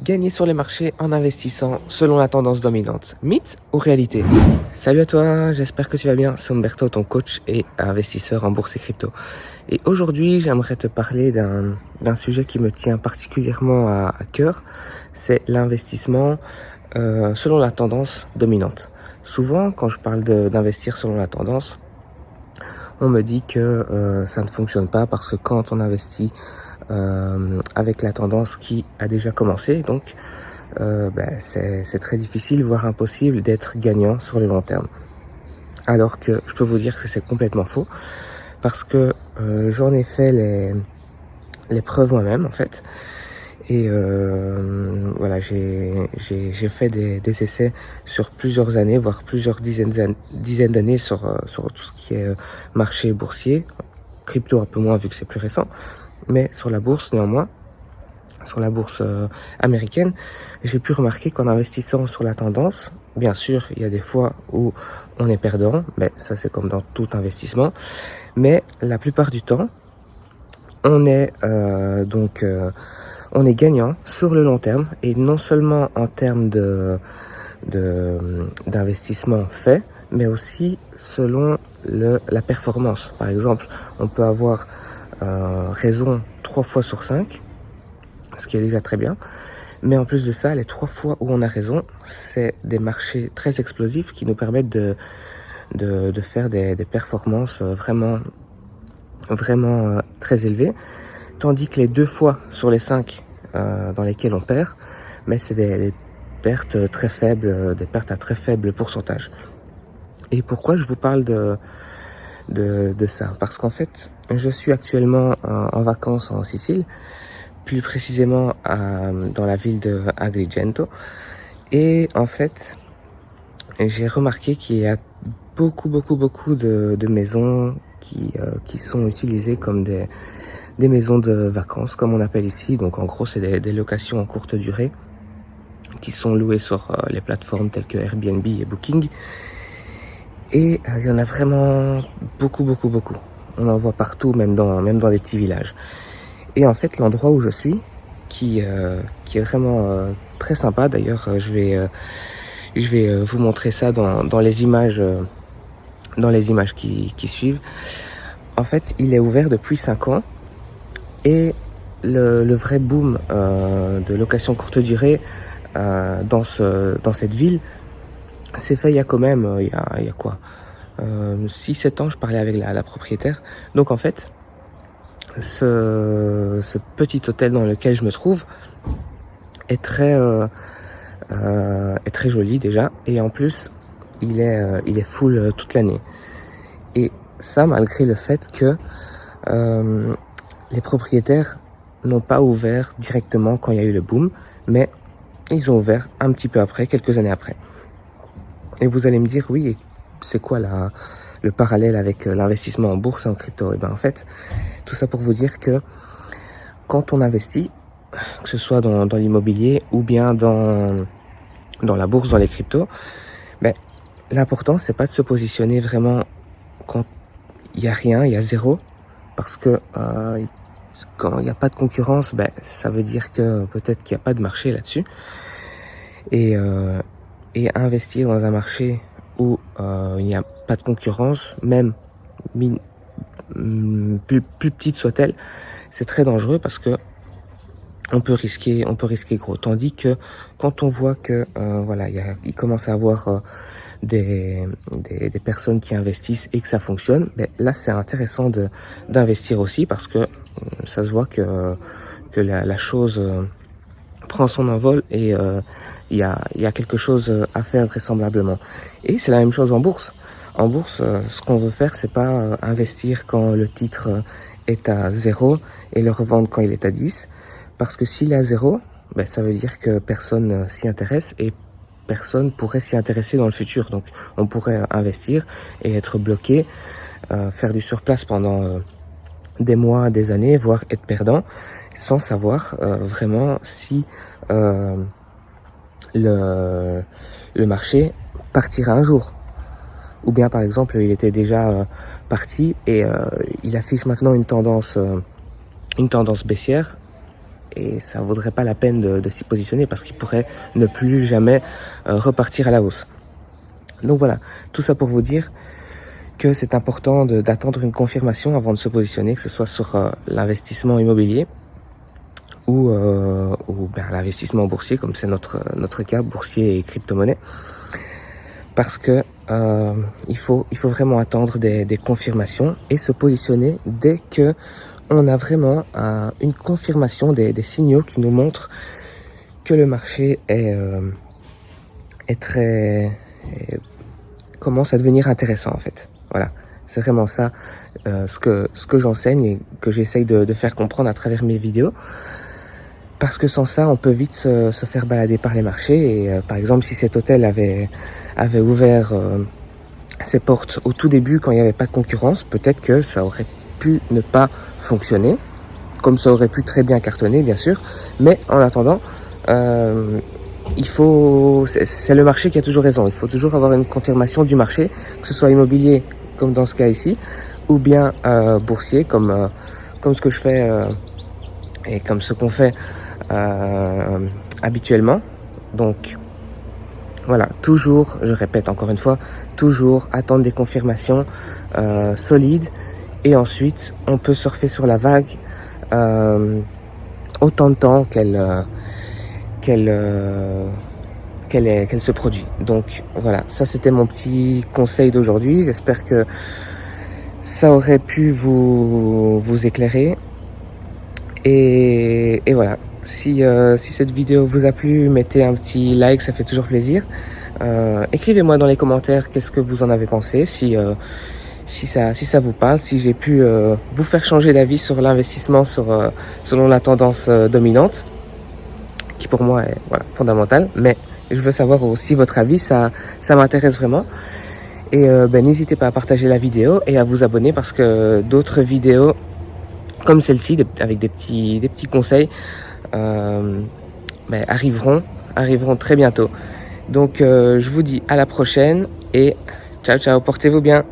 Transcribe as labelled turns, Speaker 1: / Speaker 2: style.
Speaker 1: Gagner sur les marchés en investissant selon la tendance dominante. Mythe ou réalité? Salut à toi, j'espère que tu vas bien. C'est Umberto, ton coach et investisseur en bourse et crypto. Et aujourd'hui, j'aimerais te parler d'un sujet qui me tient particulièrement à cœur. C'est l'investissement selon la tendance dominante. Souvent, quand je parle d'investir selon la tendance, on me dit que ça ne fonctionne pas parce que quand on investit avec la tendance qui a déjà commencé, donc c'est très difficile, voire impossible d'être gagnant sur le long terme. Alors que je peux vous dire que c'est complètement faux, parce que j'en ai fait les preuves moi-même en fait. Et voilà, j'ai fait des essais sur plusieurs années, voire plusieurs dizaines d'années sur tout ce qui est marché boursier, crypto un peu moins vu que c'est plus récent, mais sur la bourse néanmoins, sur la bourse américaine, j'ai pu remarquer qu'en investissant sur la tendance, bien sûr, il y a des fois où on est perdant, mais ça c'est comme dans tout investissement, mais la plupart du temps, on est on est gagnant sur le long terme, et non seulement en termes d'investissement fait, mais aussi selon la performance. Par exemple, on peut avoir raison 3 fois sur 5, ce qui est déjà très bien. Mais en plus de ça, les 3 fois où on a raison, c'est des marchés très explosifs qui nous permettent de faire des performances vraiment très élevées. Tandis que les 2 fois sur les 5 dans lesquelles on perd, mais c'est des pertes très faibles, des pertes à très faible pourcentage. Et pourquoi je vous parle de ça? Parce qu'en fait, je suis actuellement en vacances en Sicile, plus précisément dans la ville de Agrigento. Et en fait, j'ai remarqué qu'il y a beaucoup de maisons qui sont utilisées comme des maisons de vacances, comme on appelle ici. Donc en gros, c'est des locations en courte durée qui sont louées sur les plateformes telles que Airbnb et Booking. Et il y en a vraiment beaucoup. On en voit partout, même dans les petits villages. Et en fait, l'endroit où je suis, qui est vraiment très sympa, d'ailleurs, je vais vous montrer ça dans les images qui suivent. En fait, il est ouvert depuis 5 ans, et le vrai boom de location courte durée dans cette ville s'est fait il y a quand même, il y a quoi, 6-7 ans. Je parlais avec la propriétaire. Donc en fait, ce petit hôtel dans lequel je me trouve est très joli déjà, et en plus il est full toute l'année. Et ça malgré le fait que les propriétaires n'ont pas ouvert directement quand il y a eu le boom, mais ils ont ouvert un petit peu après, quelques années après. Et vous allez me dire, oui, c'est quoi le parallèle avec l'investissement en bourse et en crypto? Et bien en fait, tout ça pour vous dire que quand on investit, que ce soit dans l'immobilier ou bien dans la bourse, dans les cryptos, l'important c'est pas de se positionner vraiment quand il y a rien, il y a zéro, parce que quand il n'y a pas de concurrence, ça veut dire que peut-être qu'il n'y a pas de marché là-dessus. Et investir dans un marché où il n'y a pas de concurrence, même plus petite soit-elle, c'est très dangereux, parce que on peut risquer gros. Tandis que quand on voit que voilà, il commence à avoir des personnes qui investissent et que ça fonctionne, là c'est intéressant d'investir aussi, parce que ça se voit que la chose prend son envol, et il y a quelque chose à faire vraisemblablement. Et c'est la même chose en bourse. En bourse, ce qu'on veut faire, c'est pas investir quand le titre est à 0 et le revendre quand il est à 10, parce que s'il est à 0, ça veut dire que personne s'y intéresse, et personne pourrait s'y intéresser dans le futur. Donc on pourrait investir et être bloqué, faire du surplace pendant des mois, des années, voire être perdant, sans savoir vraiment si le marché partira un jour. Ou bien par exemple il était déjà parti, et il affiche maintenant une tendance baissière, et ça vaudrait pas la peine de s'y positionner parce qu'il pourrait ne plus jamais repartir à la hausse. Donc voilà, tout ça pour vous dire que c'est important d'attendre une confirmation avant de se positionner, que ce soit sur l'investissement immobilier ou l'investissement boursier, comme c'est notre cas, boursier et crypto-monnaie. Parce que il faut vraiment attendre des confirmations et se positionner dès que on a vraiment une confirmation des signaux qui nous montrent que le marché commence à devenir intéressant en fait. Voilà, c'est vraiment ça ce que j'enseigne et que j'essaye de faire comprendre à travers mes vidéos. Parce que sans ça, on peut vite se faire balader par les marchés. Et par exemple, si cet hôtel avait ouvert ses portes au tout début quand il n'y avait pas de concurrence, peut-être que ça aurait pu ne pas fonctionner, comme ça aurait pu très bien cartonner, bien sûr. Mais en attendant, c'est le marché qui a toujours raison. Il faut toujours avoir une confirmation du marché, que ce soit immobilier, comme dans ce cas ici, ou bien boursier, comme ce que je fais et comme ce qu'on fait habituellement. Donc voilà, toujours, je répète encore une fois, toujours attendre des confirmations solides et ensuite on peut surfer sur la vague autant de temps qu'elle se produit. Donc voilà, ça c'était mon petit conseil d'aujourd'hui. J'espère que ça aurait pu vous éclairer. Et voilà, si cette vidéo vous a plu, mettez un petit like, ça fait toujours plaisir. Écrivez-moi dans les commentaires qu'est-ce que vous en avez pensé, si ça vous parle, si j'ai pu vous faire changer d'avis sur l'investissement selon la tendance dominante, qui pour moi est fondamentale. Mais je veux savoir aussi votre avis, ça m'intéresse vraiment. Et n'hésitez pas à partager la vidéo et à vous abonner parce que d'autres vidéos comme celle-ci, avec des petits conseils, arriveront très bientôt. Donc je vous dis à la prochaine et ciao, portez-vous bien.